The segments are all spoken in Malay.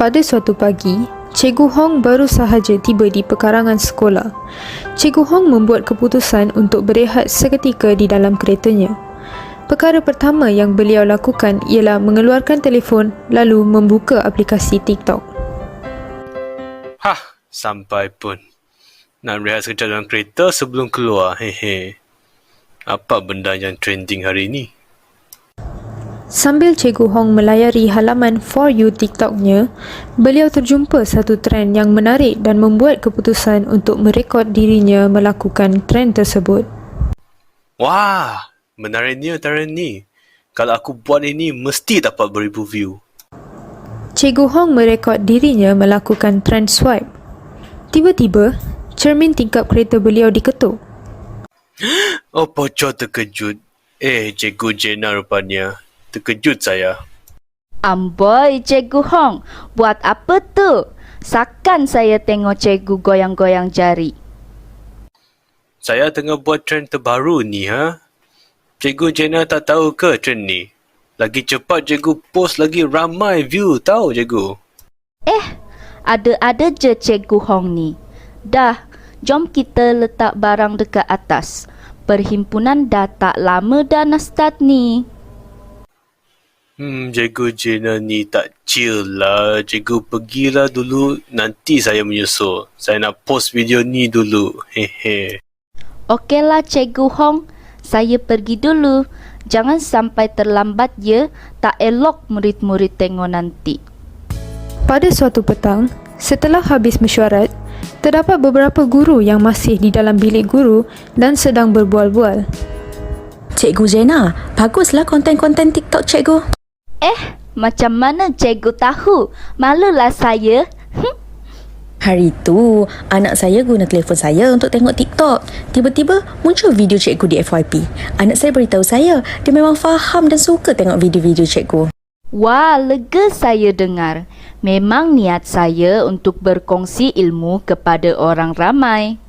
Pada suatu pagi, Cikgu Hong baru sahaja tiba di pekarangan sekolah. Cikgu Hong membuat keputusan untuk berehat seketika di dalam keretanya. Perkara pertama yang beliau lakukan ialah mengeluarkan telefon lalu membuka aplikasi TikTok. Sampai pun. Nak rehat sekejap dalam kereta sebelum keluar. Hehe. Apa benda yang trending hari ini? Sambil Cikgu Hong melayari halaman For You TikTok-nya, beliau terjumpa satu trend yang menarik dan membuat keputusan untuk merekod dirinya melakukan trend tersebut. Wah, menariknya trend ni. Kalau aku buat ini, mesti dapat beribu view. Cikgu Hong merekod dirinya melakukan trend swipe. Tiba-tiba, cermin tingkap kereta beliau diketuk. Oh, bocor terkejut. Cikgu Jenna rupanya. Terkejut saya. Amboi, Cikgu Hong. Buat apa tu? Sakan saya tengok cikgu goyang-goyang jari. Saya tengah buat trend terbaru ni, Cikgu Jenna tak tahu ke trend ni? Lagi cepat cikgu post, lagi ramai view, tahu cikgu? Ada-ada je Cikgu Hong ni. Dah, jom kita letak barang dekat atas. Perhimpunan dah tak lama dah nak start ni. Cikgu Jenna ni tak chill lah. Cikgu pergilah dulu, nanti saya menyusul. Saya nak post video ni dulu. Hehe. Okeylah Cikgu Hong, saya pergi dulu. Jangan sampai terlambat ya, tak elok murid-murid tengok nanti. Pada suatu petang, setelah habis mesyuarat, terdapat beberapa guru yang masih di dalam bilik guru dan sedang berbual-bual. Cikgu Jenna, baguslah konten-konten TikTok cikgu. Macam mana cikgu tahu? Malulah saya. Hari tu, anak saya guna telefon saya untuk tengok TikTok. Tiba-tiba muncul video cikgu di FYP. Anak saya beritahu saya, dia memang faham dan suka tengok video-video cikgu. Wah, lega saya dengar. Memang niat saya untuk berkongsi ilmu kepada orang ramai.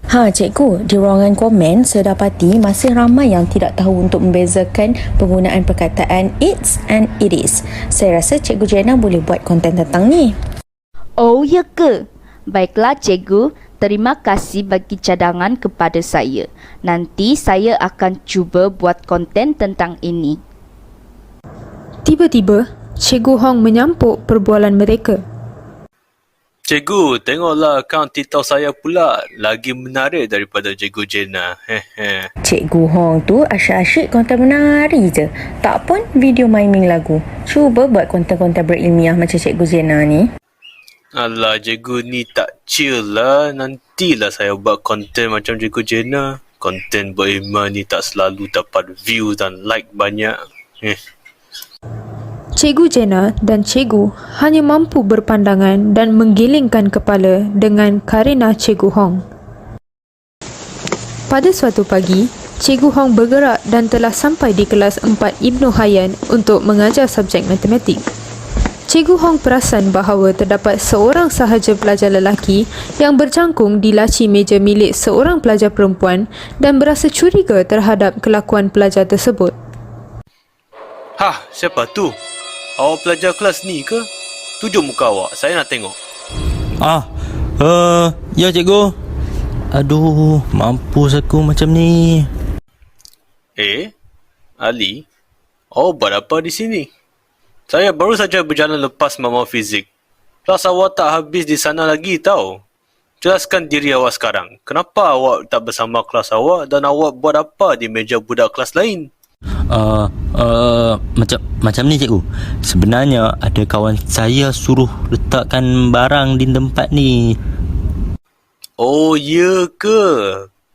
Cikgu, di ruangan komen saya dapati masih ramai yang tidak tahu untuk membezakan penggunaan perkataan it's and it is. Saya rasa Cikgu Jenna boleh buat konten tentang ni. Oh, ya ke? Baiklah cikgu, terima kasih bagi cadangan kepada saya. Nanti saya akan cuba buat konten tentang ini. Tiba-tiba, Cikgu Hong menyampuk perbualan mereka. Cikgu, tengoklah akaun TikTok saya pula. Lagi menarik daripada Cikgu Jenna. Hehe. Cikgu Hong tu asyik-asyik konten menari je. Tak pun video miming lagu. Cuba buat konten-konten berilmiah macam Cikgu Jenna ni. Alah, cikgu ni tak chill lah. Nantilah saya buat konten macam Cikgu Jenna. Konten berilmiah ni tak selalu dapat view dan like banyak. Cikgu Jenna dan cikgu hanya mampu berpandangan dan menggelengkan kepala dengan karena Cikgu Hong. Pada suatu pagi, Cikgu Hong bergerak dan telah sampai di kelas 4 Ibnu Hayyan untuk mengajar subjek matematik. Cikgu Hong perasan bahawa terdapat seorang sahaja pelajar lelaki yang bercangkung di laci meja milik seorang pelajar perempuan dan berasa curiga terhadap kelakuan pelajar tersebut. Siapa tu? Awak pelajar kelas ni ke? Tunjuk muka awak, saya nak tengok. Ya cikgu. Aduh, mampus aku macam ni. Ali, awak buat apa di sini? Saya baru saja berjalan lepas mama fizik. Kelas awak tak habis di sana lagi tau. Jelaskan diri awak sekarang. Kenapa awak tak bersama kelas awak dan awak buat apa di meja budak kelas lain? Macam ni cikgu. Sebenarnya ada kawan saya suruh letakkan barang di tempat ni. Oh, ya ke?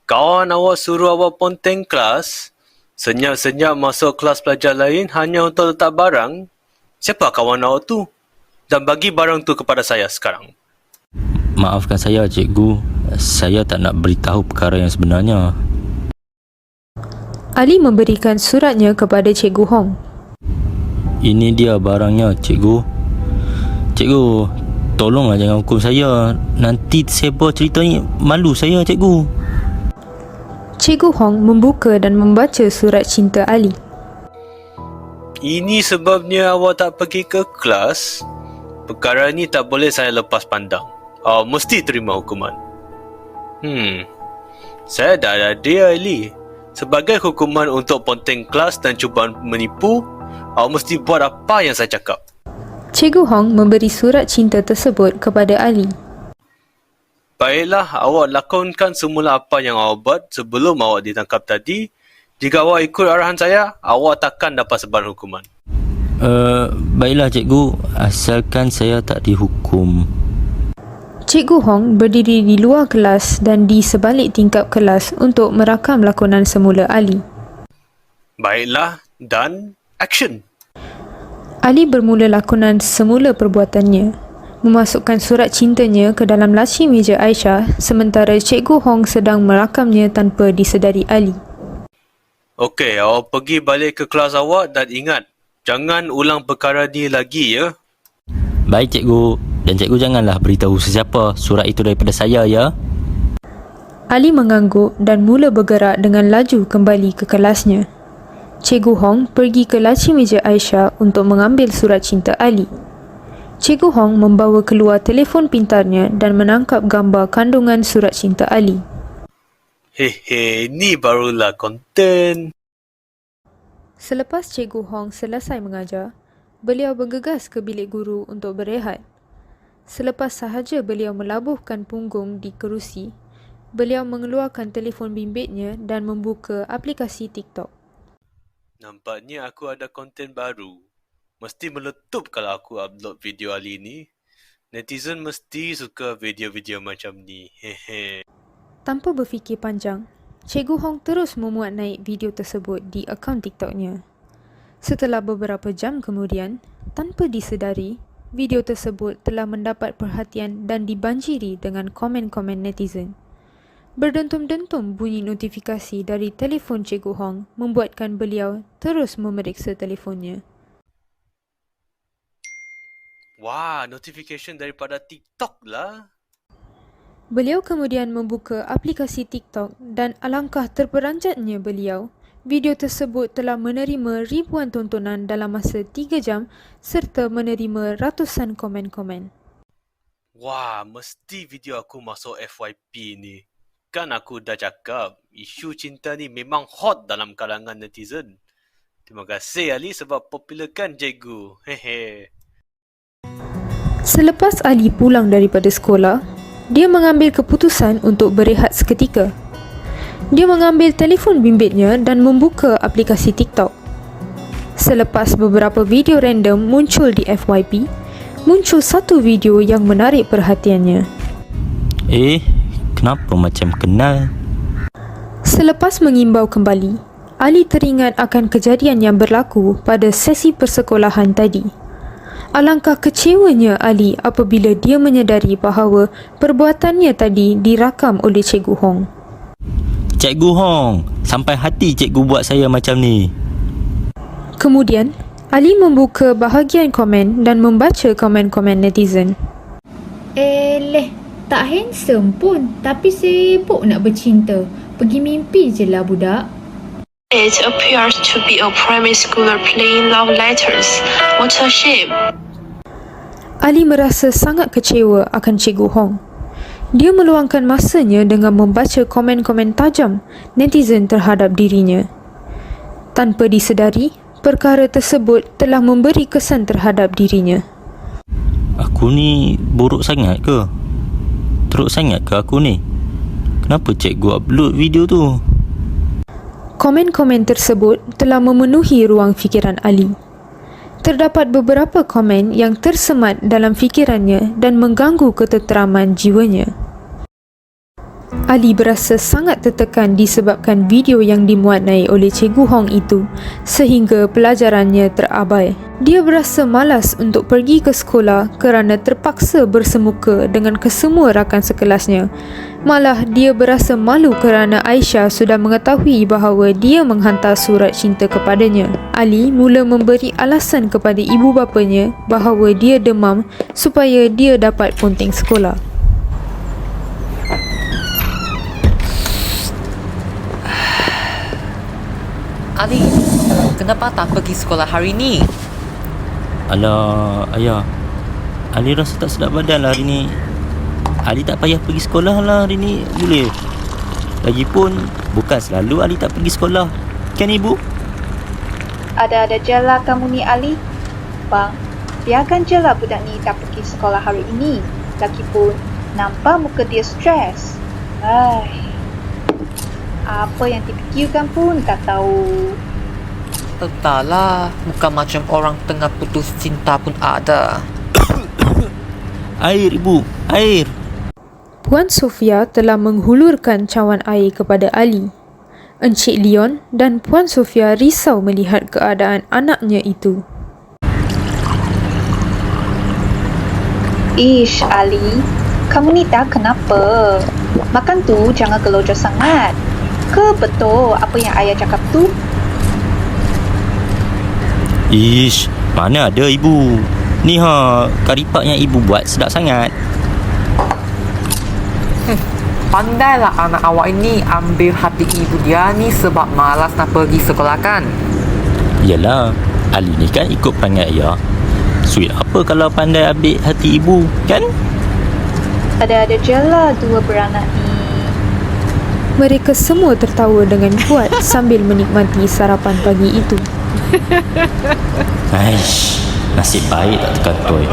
Kawan awak suruh awak ponteng kelas? Senyap-senyap masuk kelas pelajar lain hanya untuk letak barang? Siapa kawan awak tu? Dan bagi barang tu kepada saya sekarang. Maafkan saya cikgu. Saya tak nak beritahu perkara yang sebenarnya. Ali memberikan suratnya kepada Cikgu Hong. Ini dia barangnya cikgu. Cikgu, tolonglah jangan hukum saya. Nanti sebar cerita ni malu saya cikgu. Cikgu Hong membuka dan membaca surat cinta Ali. Ini sebabnya awak tak pergi ke kelas? Perkara ni tak boleh saya lepas pandang. Awak mesti terima hukuman. Saya dah ada idea, Ali. Sebagai hukuman untuk ponteng kelas dan cubaan menipu, awak mesti buat apa yang saya cakap. Cikgu Hong memberi surat cinta tersebut kepada Ali. Baiklah, awak lakonkan semula apa yang awak buat sebelum awak ditangkap tadi. Jika awak ikut arahan saya, awak takkan dapat sebarang hukuman. Baiklah cikgu, asalkan saya tak dihukum. Cikgu Hong berdiri di luar kelas dan di sebalik tingkap kelas untuk merakam lakonan semula Ali. Baiklah, dan action. Ali bermula lakonan semula perbuatannya, memasukkan surat cintanya ke dalam laci meja Aisyah sementara Cikgu Hong sedang merakamnya tanpa disedari Ali. Okey, awak pergi balik ke kelas awak dan ingat, jangan ulang perkara ni lagi ya. Baik cikgu, dan cikgu janganlah beritahu sesiapa surat itu daripada saya ya. Ali mengangguk dan mula bergerak dengan laju kembali ke kelasnya. Cikgu Hong pergi ke laci meja Aisyah untuk mengambil surat cinta Ali. Cikgu Hong membawa keluar telefon pintarnya dan menangkap gambar kandungan surat cinta Ali. Hehe, ni barulah konten. Selepas Cikgu Hong selesai mengajar, beliau bergegas ke bilik guru untuk berehat. Selepas sahaja beliau melabuhkan punggung di kerusi, beliau mengeluarkan telefon bimbitnya dan membuka aplikasi TikTok. Nampaknya aku ada konten baru. Mesti meletup kalau aku upload video Ali ni. Netizen mesti suka video-video macam ni. Hehe. Tanpa berfikir panjang, Cikgu Hong terus memuat naik video tersebut di akaun TikToknya. Setelah beberapa jam kemudian, tanpa disedari, video tersebut telah mendapat perhatian dan dibanjiri dengan komen-komen netizen. Berdentum-dentum bunyi notifikasi dari telefon Cikgu Hong membuatkan beliau terus memeriksa telefonnya. Wah, notification daripada TikTok lah. Beliau kemudian membuka aplikasi TikTok dan alangkah terperanjatnya beliau, video tersebut telah menerima ribuan tontonan dalam masa 3 jam serta menerima ratusan komen-komen. Wah, mesti video aku masuk FYP ni. Kan aku dah cakap, isu cinta ni memang hot dalam kalangan netizen. Terima kasih Ali sebab popularkan cikgu. Hehe. Selepas Ali pulang daripada sekolah, dia mengambil keputusan untuk berehat seketika. Dia mengambil telefon bimbitnya dan membuka aplikasi TikTok. Selepas beberapa video random muncul di FYP, muncul satu video yang menarik perhatiannya. Kenapa macam kenal? Selepas mengimbau kembali, Ali teringat akan kejadian yang berlaku pada sesi persekolahan tadi. Alangkah kecewanya Ali apabila dia menyedari bahawa perbuatannya tadi dirakam oleh Cikgu Hong. Cikgu Hong, sampai hati cikgu buat saya macam ni. Kemudian, Ali membuka bahagian komen dan membaca komen-komen netizen. Tak handsome pun, tapi sibuk nak bercinta. Pergi mimpi je lah budak. It appears to be a primary schooler playing love letters. What a shame. Ali merasa sangat kecewa akan Cikgu Hong. Dia meluangkan masanya dengan membaca komen-komen tajam netizen terhadap dirinya. Tanpa disedari, perkara tersebut telah memberi kesan terhadap dirinya. Aku ni buruk sangat ke? Teruk sangat ke aku ni? Kenapa cikgu upload video tu? Komen-komen tersebut telah memenuhi ruang fikiran Ali. Terdapat beberapa komen yang tersemat dalam fikirannya dan mengganggu ketenteraman jiwanya. Ali berasa sangat tertekan disebabkan video yang dimuat naik oleh Cikgu Hong itu sehingga pelajarannya terabai. Dia berasa malas untuk pergi ke sekolah kerana terpaksa bersemuka dengan kesemua rakan sekelasnya. Malah dia berasa malu kerana Aisyah sudah mengetahui bahawa dia menghantar surat cinta kepadanya. Ali mula memberi alasan kepada ibu bapanya bahawa dia demam supaya dia dapat ponteng sekolah. Ali, kenapa tak pergi sekolah hari ni? Alah, ayah. Ali rasa tak sedap badan lah hari ni. Ali tak payah pergi sekolah lah hari ni, boleh? Lagipun bukan selalu Ali tak pergi sekolah, kan ibu? Ada-ada je lah kamu ni Ali. Bang, biarkan je lah budak ni tak pergi sekolah hari ini. Lagipun nampak muka dia stres. Apa yang dipikirkan pun tak tahu. Entahlah, bukan macam orang tengah putus cinta pun ada. Air ibu, air. Puan Sofia telah menghulurkan cawan air kepada Ali. Encik Leon dan Puan Sofia risau melihat keadaan anaknya itu. Ish Ali, kamu ni tak kenapa? Makan tu jangan gelojoh sangat. Ke betul apa yang ayah cakap tu? Ish, mana ada ibu. Ni karipak yang ibu buat sedap sangat. Pandailah anak awak ini ambil hati ibu dia ni sebab malas nak pergi sekolah kan? Yalah, Ali ni kan ikut perangai ayah. Sweet apa kalau pandai ambil hati ibu, kan? Ada-ada je lah dua beranak ni. Mereka semua tertawa dengan kuat sambil menikmati sarapan pagi itu. Aish, nasib baik tak terkantoi.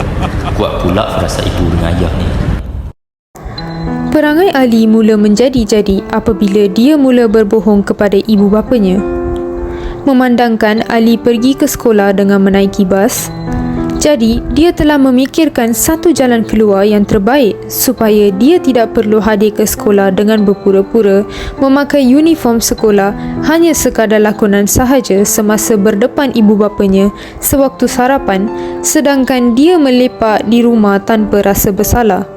Kuat pula firasat ibu dengan ayah ni. Perangai Ali mula menjadi-jadi apabila dia mula berbohong kepada ibu bapanya. Memandangkan Ali pergi ke sekolah dengan menaiki bas, jadi dia telah memikirkan satu jalan keluar yang terbaik supaya dia tidak perlu hadir ke sekolah dengan berpura-pura memakai uniform sekolah hanya sekadar lakonan sahaja semasa berdepan ibu bapanya sewaktu sarapan, sedangkan dia melepak di rumah tanpa rasa bersalah.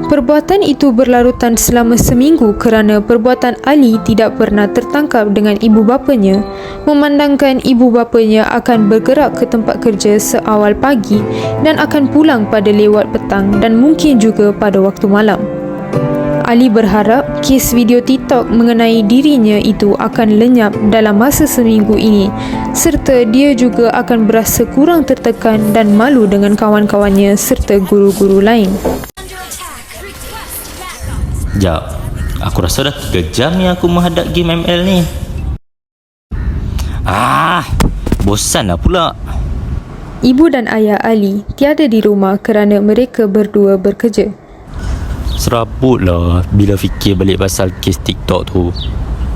Perbuatan itu berlarutan selama seminggu kerana perbuatan Ali tidak pernah tertangkap dengan ibu bapanya, memandangkan ibu bapanya akan bergerak ke tempat kerja seawal pagi dan akan pulang pada lewat petang dan mungkin juga pada waktu malam. Ali berharap kes video TikTok mengenai dirinya itu akan lenyap dalam masa seminggu ini serta dia juga akan berasa kurang tertekan dan malu dengan kawan-kawannya serta guru-guru lain. Sekejap, aku rasa dah 3 jam ni aku menghadap game ML ni. Bosan dah pula. Ibu dan ayah Ali tiada di rumah kerana mereka berdua bekerja. Serabut lah bila fikir balik pasal kes TikTok tu.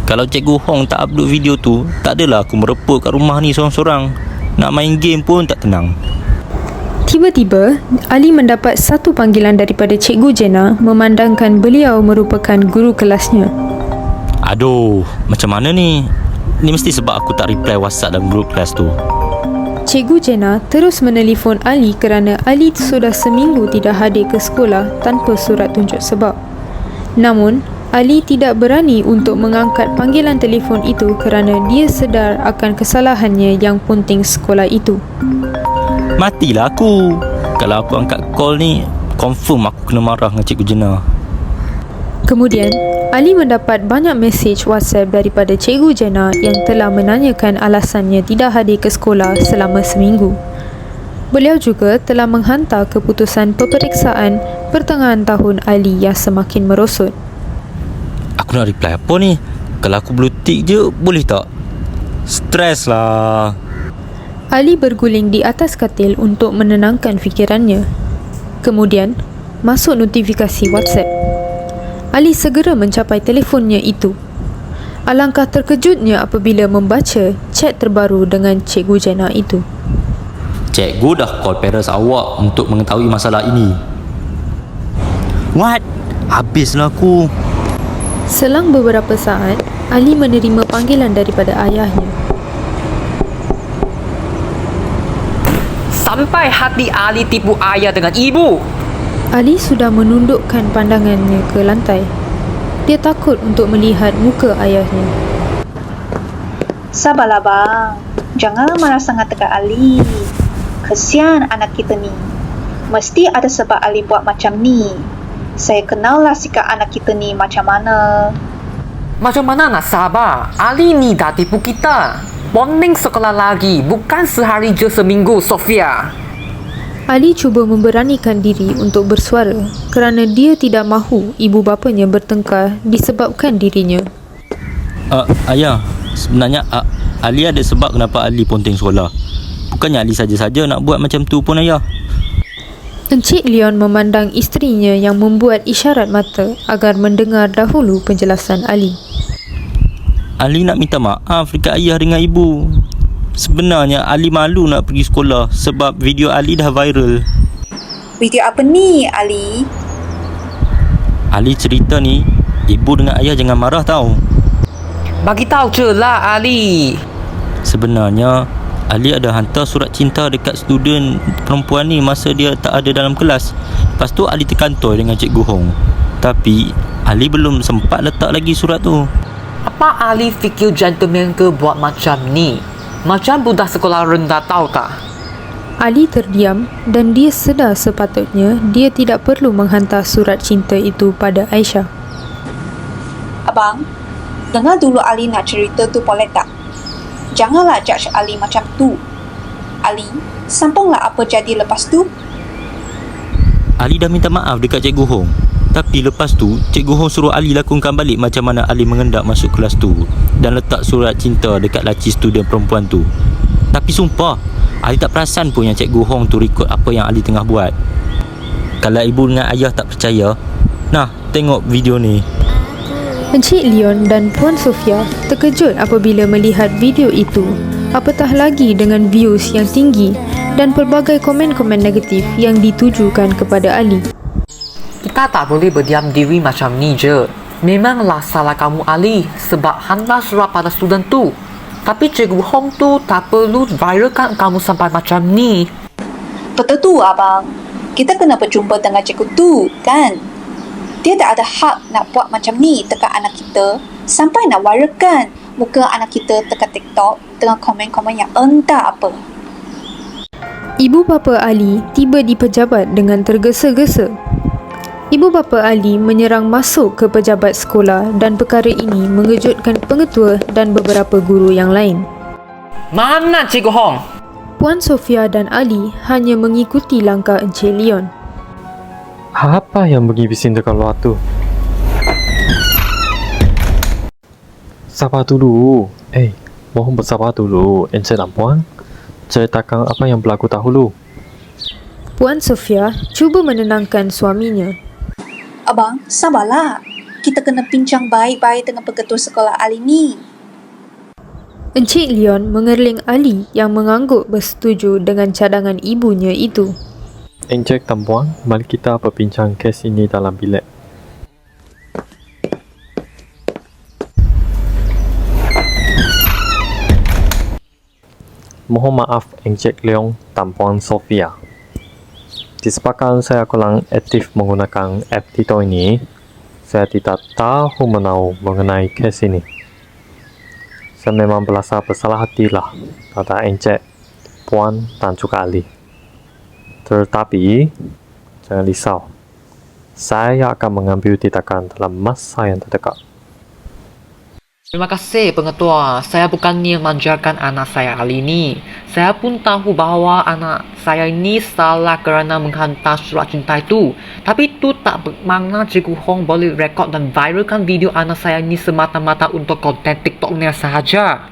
Kalau Cikgu Hong tak upload video tu, tak adalah aku mereput kat rumah ni seorang-seorang. Nak main game pun tak tenang. Tiba-tiba, Ali mendapat satu panggilan daripada Cikgu Jenna memandangkan beliau merupakan guru kelasnya. Aduh, macam mana ni? Ni mesti sebab aku tak reply WhatsApp dalam grup kelas tu. Cikgu Jenna terus menelefon Ali kerana Ali sudah seminggu tidak hadir ke sekolah tanpa surat tunjuk sebab. Namun, Ali tidak berani untuk mengangkat panggilan telefon itu kerana dia sedar akan kesalahannya yang punting sekolah itu. Matilah aku. Kalau aku angkat call ni, confirm aku kena marah dengan Cikgu Jenna. Kemudian, Ali mendapat banyak mesej WhatsApp daripada Cikgu Jenna yang telah menanyakan alasannya tidak hadir ke sekolah selama seminggu. Beliau juga telah menghantar keputusan peperiksaan pertengahan tahun Ali yang semakin merosot. Aku nak reply apa ni? Kalau aku blue tick je, boleh tak? Stres lah. Ali berguling di atas katil untuk menenangkan fikirannya. Kemudian, masuk notifikasi WhatsApp. Ali segera mencapai telefonnya itu. Alangkah terkejutnya apabila membaca chat terbaru dengan Cikgu Jenna itu. Cikgu dah call parents awak untuk mengetahui masalah ini. What? Habislah aku. Selang beberapa saat, Ali menerima panggilan daripada ayahnya. Sampai hati Ali tipu ayah dengan ibu. Ali sudah menundukkan pandangannya ke lantai. Dia takut untuk melihat muka ayahnya. Sabarlah bang, jangan marah sangat dekat Ali. Kesian anak kita ni. Mesti ada sebab Ali buat macam ni. Saya kenal lah sikap anak kita ni macam mana. Macam mana nak sabar? Ali ni dah tipu kita. Bonding sekolah lagi, bukan sehari je seminggu, Sofia. Ali cuba memberanikan diri untuk bersuara kerana dia tidak mahu ibu bapanya bertengkar disebabkan dirinya. Ayah, sebenarnya Ali ada sebab kenapa Ali ponteng sekolah. Bukannya Ali saja-saja nak buat macam tu pun ayah. Encik Leon memandang isterinya yang membuat isyarat mata agar mendengar dahulu penjelasan Ali. Ali nak minta maaf dekat ayah dengan ibu. Sebenarnya Ali malu nak pergi sekolah sebab video Ali dah viral. Video apa ni, Ali? Ali cerita ni, ibu dengan ayah jangan marah tau. Bagi tahu je lah Ali. Sebenarnya Ali ada hantar surat cinta dekat student perempuan ni masa dia tak ada dalam kelas. Lepas tu Ali terkantoi dengan Cikgu Hong. Tapi Ali belum sempat letak lagi surat tu. Apa Ali fikir gentleman ke buat macam ni? Macam budak sekolah rendah tahu tak? Ali terdiam dan dia sedar sepatutnya dia tidak perlu menghantar surat cinta itu pada Aisyah. Abang, dengar dulu Ali nak cerita tu boleh tak? Janganlah judge Ali macam tu. Ali, sambunglah apa jadi lepas tu. Ali dah minta maaf dekat Cikgu Hong. Tapi lepas tu, Cikgu Hong suruh Ali lakonkan balik macam mana Ali mengendak masuk kelas tu dan letak surat cinta dekat laci student perempuan tu. Tapi sumpah, Ali tak perasan pun yang Cikgu Hong tu rekod apa yang Ali tengah buat. Kalau ibu dengan ayah tak percaya, nah, tengok video ni. Encik Leon dan Puan Sofia terkejut apabila melihat video itu, apatah lagi dengan views yang tinggi dan pelbagai komen-komen negatif yang ditujukan kepada Ali. Kita tak boleh berdiam diri macam ni je. Memanglah salah kamu Ali sebab hantar surat pada student tu. Tapi Cikgu Hong tu tak perlu viralkan kamu sampai macam ni. Betul tu, abang. Kita kena berjumpa dengan cikgu tu, kan? Dia tak ada hak nak buat macam ni dekat anak kita sampai nak viralkan muka anak kita dekat TikTok dengan komen-komen yang entah apa. Ibu bapa Ali tiba di pejabat dengan tergesa-gesa. Ibu bapa Ali menyerang masuk ke pejabat sekolah dan perkara ini mengejutkan pengetua dan beberapa guru yang lain. Mana Cikgu Hong? Puan Sofia dan Ali hanya mengikuti langkah Encik Leon. Apa yang pergi bising dekat luar tu? Sabar dulu. Mohon bersabar dulu, Encik dan Puan. Ceritakan apa yang berlaku dahulu. Puan Sofia cuba menenangkan suaminya. Abang, sabarlah. Kita kena bincang baik-baik dengan pengetua sekolah Ali ni. Encik Leon mengerling Ali yang mengangguk bersetuju dengan cadangan ibunya itu. Encik dan Puan, mari kita berbincang kes ini dalam bilik. Mohon maaf Encik Leong dan Puan Sofia. Disebabkan saya kurang aktif menggunakan app Tito ini, saya tidak tahu menahu mengenai kes ini. Saya memang berasa bersalah hatilah pada Encik, Puan dan juga Ali. Tetapi, jangan risau. Saya akan mengambil tindakan dalam masa yang terdekat. Terima kasih pengetua. Saya bukannya manjakan anak saya Ali ini. Saya pun tahu bahawa anak saya ini salah kerana menghantar surat cinta itu. Tapi itu tak bermakna Cikgu Hong boleh rekod dan viralkan video anak saya ini semata-mata untuk konten TikToknya sahaja.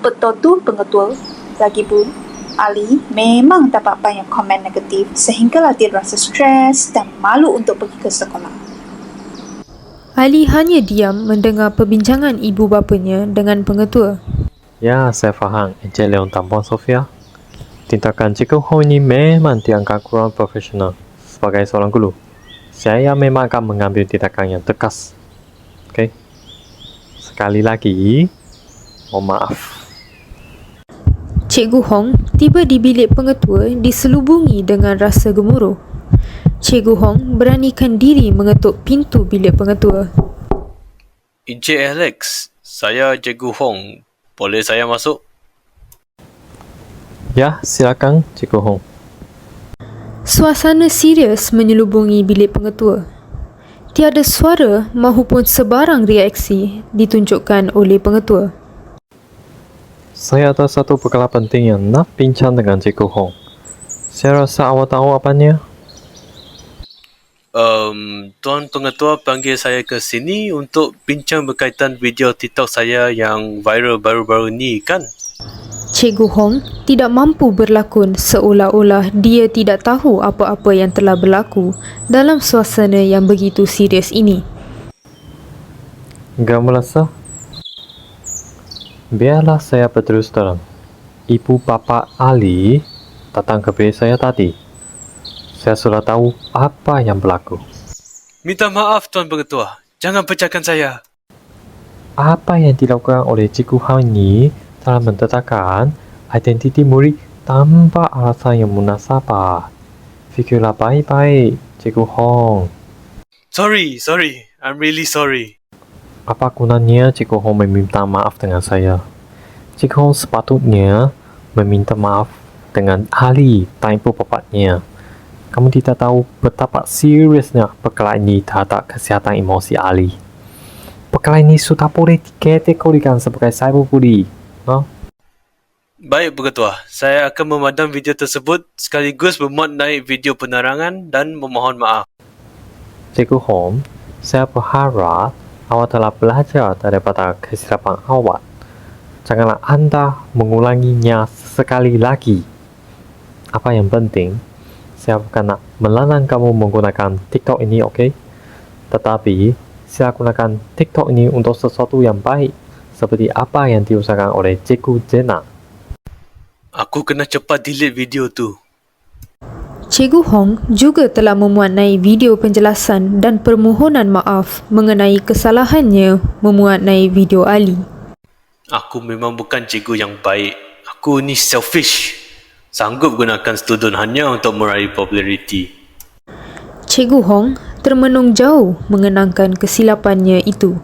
Betul tu pengetua. Lagipun, Ali memang dapat banyak komen negatif sehinggalah dia rasa stres dan malu untuk pergi ke sekolah. Ali hanya diam mendengar perbincangan ibu bapanya dengan pengetua. Ya, saya faham Encik Leong dan Puan Sofia. Tindakan Cikgu Hong ini memang dianggap kurang profesional sebagai seorang guru. Saya memang akan mengambil tindakan yang tegas. Okey. Sekali lagi, mohon maaf. Cikgu Hong tiba di bilik pengetua diselubungi dengan rasa gemuruh. Cikgu Hong beranikan diri mengetuk pintu bilik pengetua. Encik Alex, saya Cikgu Hong. Boleh saya masuk? Ya, silakan Cikgu Hong. Suasana serius menyelubungi bilik pengetua. Tiada suara mahupun sebarang reaksi ditunjukkan oleh pengetua. Saya ada satu perkara penting yang nak bincang dengan Cikgu Hong. Saya rasa awak tahu apanya. Tuan Pengetua panggil saya ke sini untuk bincang berkaitan video TikTok saya yang viral baru-baru ni kan? Cikgu Hong tidak mampu berlakon seolah-olah dia tidak tahu apa-apa yang telah berlaku dalam suasana yang begitu serius ini. Enggak merasa? Biarlah saya berterus terang. Ibu bapa Ali datang ke bilik saya tadi. Saya sudah tahu apa yang berlaku. Minta maaf Tuan Pengetua, jangan pecahkan saya. Apa yang dilakukan oleh Cikgu Hong ini telah mentetapkan identiti murid tanpa alasan yang munasabah. Fikirlah baik-baik, Cikgu Hong. Sorry, I'm really sorry. Apa gunanya Cikgu Hong meminta maaf dengan saya? Cikgu Hong sepatutnya meminta maaf dengan Ali dan ibu bapanya. Kamu tidak tahu betapa seriusnya perkara ini terhadap kesihatan emosi Ali. Perkara ini sudah boleh dikategorikan sebagai cyberbully. No? Baik Pengetua, saya akan memandang video tersebut sekaligus memuat naik video penerangan dan memohon maaf. Cikgu Hong, saya berharap awak telah belajar daripada kesilapan awak. Janganlah anda mengulanginya sekali lagi. Apa yang penting, saya bukan nak melarang kamu menggunakan TikTok ini, okey? Tetapi, saya gunakan TikTok ini untuk sesuatu yang baik, seperti apa yang diusahakan oleh Cikgu Jenna. Aku kena cepat delete video tu. Cikgu Hong juga telah memuat naik video penjelasan dan permohonan maaf mengenai kesalahannya memuat naik video Ali. Aku memang bukan cikgu yang baik. Aku ni selfish. Sanggup gunakan student hanya untuk meraih populariti. Cikgu Hong termenung jauh mengenangkan kesilapannya itu.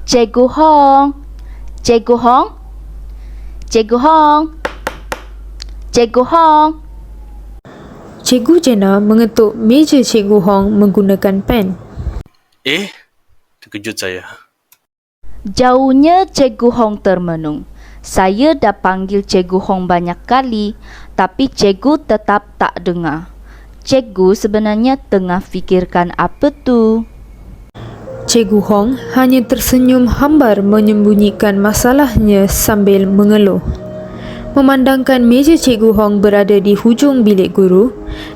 Cikgu Hong. Cikgu Hong. Cikgu Hong. Cikgu Hong. Cikgu Jenna mengetuk meja Cikgu Hong menggunakan pen. Terkejut saya. Jauhnya Cikgu Hong termenung. Saya dah panggil Cikgu Hong banyak kali, tapi Cikgu tetap tak dengar. Cikgu sebenarnya tengah fikirkan apa tu? Cikgu Hong hanya tersenyum hambar menyembunyikan masalahnya sambil mengeluh. Memandangkan meja Cikgu Hong berada di hujung bilik guru,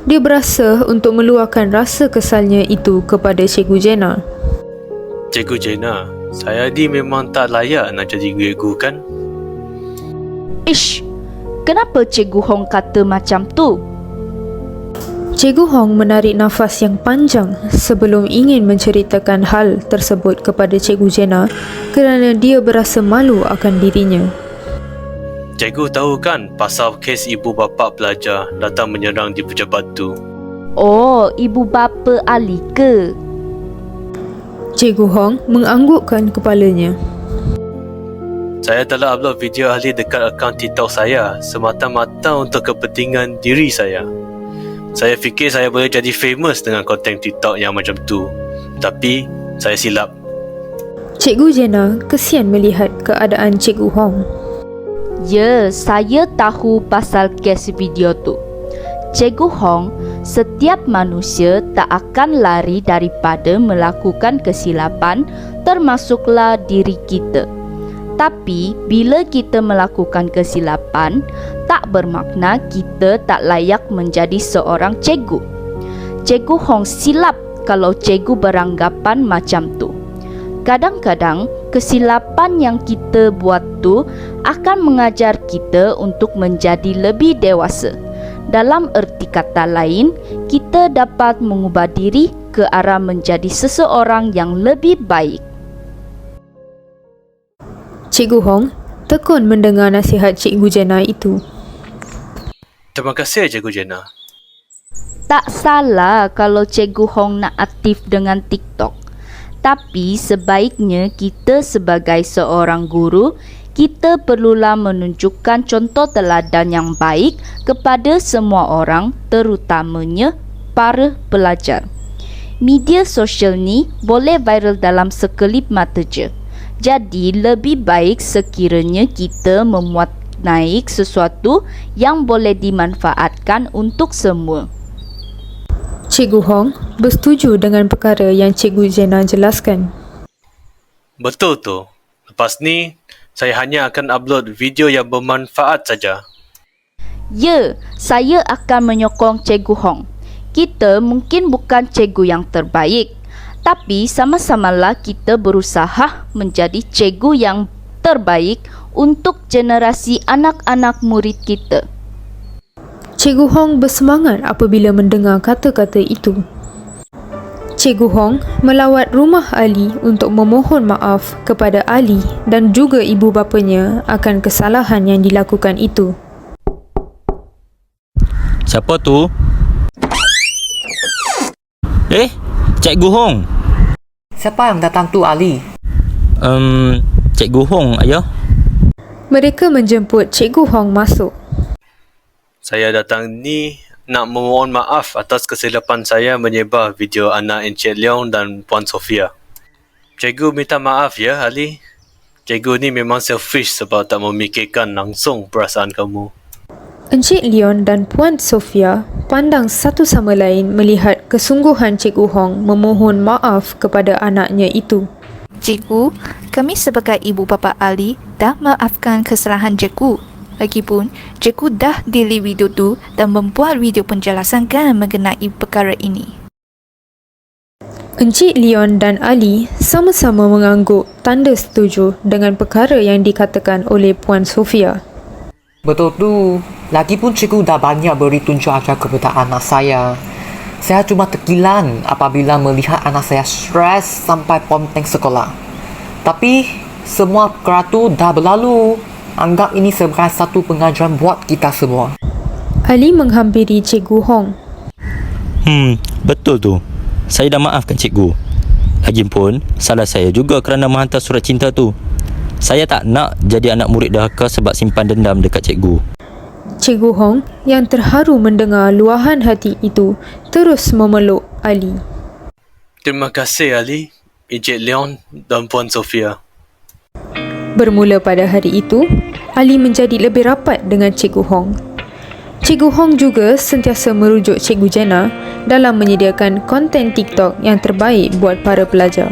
dia berasa untuk meluahkan rasa kesalnya itu kepada Cikgu Jenna. Cikgu Jenna, saya ni memang tak layak nak jadi cikgu kan? Ish, kenapa Cikgu Hong kata macam tu? Cikgu Hong menarik nafas yang panjang sebelum ingin menceritakan hal tersebut kepada Cikgu Jenna kerana dia berasa malu akan dirinya. Cikgu tahu kan pasal kes ibu bapa pelajar datang menyerang di pejabat tu? Oh, ibu bapa Ali ke? Cikgu Hong menganggukkan kepalanya. Saya telah upload video ahli dekat akaun TikTok saya semata-mata untuk kepentingan diri saya. Saya fikir saya boleh jadi famous dengan konten TikTok yang macam tu. Tapi, saya silap. Cikgu Jenna kesian melihat keadaan Cikgu Hong. Ya, saya tahu pasal kes video tu. Cikgu Hong, setiap manusia tak akan lari daripada melakukan kesilapan, termasuklah diri kita. Tapi, bila kita melakukan kesilapan, tak bermakna kita tak layak menjadi seorang cikgu. Cikgu Hong silap kalau cikgu beranggapan macam tu. Kadang-kadang, kesilapan yang kita buat tu akan mengajar kita untuk menjadi lebih dewasa. Dalam erti kata lain, kita dapat mengubah diri ke arah menjadi seseorang yang lebih baik. Cikgu Hong tekun mendengar nasihat Cikgu Jenna itu. Terima kasih Cikgu Jenna. Tak salah kalau Cikgu Hong nak aktif dengan TikTok. Tapi sebaiknya kita sebagai seorang guru, kita perlulah menunjukkan contoh teladan yang baik kepada semua orang, terutamanya para pelajar. Media sosial ni boleh viral dalam sekelip mata je. Jadi lebih baik sekiranya kita memuat naik sesuatu yang boleh dimanfaatkan untuk semua. Cikgu Hong bersetuju dengan perkara yang Cikgu Jenna jelaskan. Betul tu. Lepas ni, saya hanya akan upload video yang bermanfaat saja. Ya, saya akan menyokong Cikgu Hong. Kita mungkin bukan cikgu yang terbaik, tapi sama-samalah kita berusaha menjadi cikgu yang terbaik untuk generasi anak-anak murid kita. Cikgu Hong bersemangat apabila mendengar kata-kata itu. Cikgu Hong melawat rumah Ali untuk memohon maaf kepada Ali dan juga ibu bapanya akan kesalahan yang dilakukan itu. Siapa tu? Cikgu Hong. Siapa yang datang tu, Ali? Cikgu Hong, ayah. Mereka menjemput Cikgu Hong masuk. Saya datang ni nak memohon maaf atas kesilapan saya menyebar video anak Encik Leong dan Puan Sofia. Cikgu minta maaf ya, Ali. Cikgu ni memang selfish sebab tak memikirkan langsung perasaan kamu. Encik Leon dan Puan Sofia pandang satu sama lain melihat kesungguhan Cikgu Hong memohon maaf kepada anaknya itu. Cikgu, kami sebagai ibu bapa Ali dah maafkan kesalahan cikgu. Lagipun, cikgu dah delete video tu dan membuat video penjelasan kan mengenai perkara ini. Encik Leon dan Ali sama-sama mengangguk tanda setuju dengan perkara yang dikatakan oleh Puan Sofia. Betul tu. Lagipun cikgu dah banyak beri tunjuk ajar kepada anak saya. Saya cuma terkilan apabila melihat anak saya stres sampai ponteng sekolah. Tapi semua perkara tu dah berlalu. Anggap ini sebagai satu pengajaran buat kita semua. Ali menghampiri Cikgu Hong. Betul tu. Saya dah maafkan cikgu. Lagipun, salah saya juga kerana menghantar surat cinta tu. Saya tak nak jadi anak murid derhaka sebab simpan dendam dekat cikgu. Cikgu Hong yang terharu mendengar luahan hati itu terus memeluk Ali. Terima kasih, Ali, Encik Leon dan Puan Sofia. Bermula pada hari itu, Ali menjadi lebih rapat dengan Cikgu Hong. Cikgu Hong juga sentiasa merujuk Cikgu Jenna dalam menyediakan konten TikTok yang terbaik buat para pelajar.